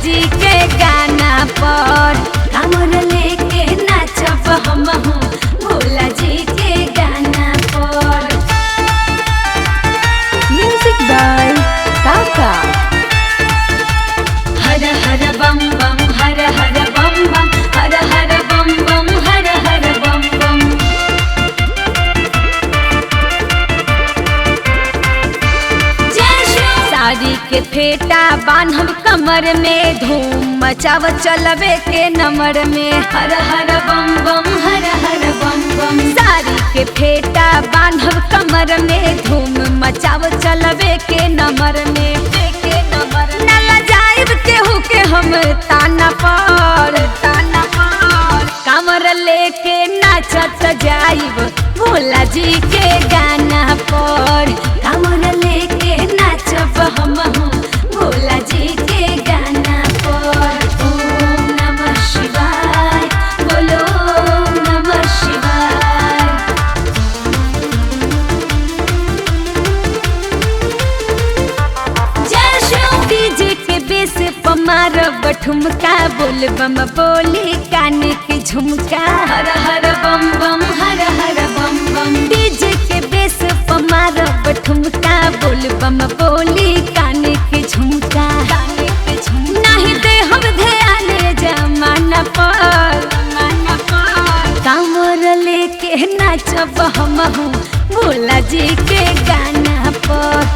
जी के गाना पर कांवर लेके नाचब हमहू भोला जी के गाना पर। म्यूजिक बाय काका। हर हर बम बम हर हर बम बम हर हर बम बम हर हर बम बम। साड़ी के फेटा बांधब कमर में धूम मचाव चलबे के नमर में हर हर बम बम हर हर बम बम। साड़ी के फेटा बांधब कमर में धूम मचाव चलबे के नमर में न लजाइब केहू के हम ताना पर कमर लेके नाचत जाइब भोला जी के गाना पर। कमर लेके नाचब हमहू भोला जी के गाना पर। ओम नमः शिवाय बोलो ओम नमः शिवाय। जय शिव। डीजे के बेस पर मारब ठुमका बोल बम बोली कान के झुमका हर हर बम बम हर हर बम बम। डीजे के बेस पर मारब ठुमका बोल बम बोली कान के झुमका नहीं दे हम ध्यान जमाना पर कांवर लेके नाचब हमहू भोला जी के गाना पर।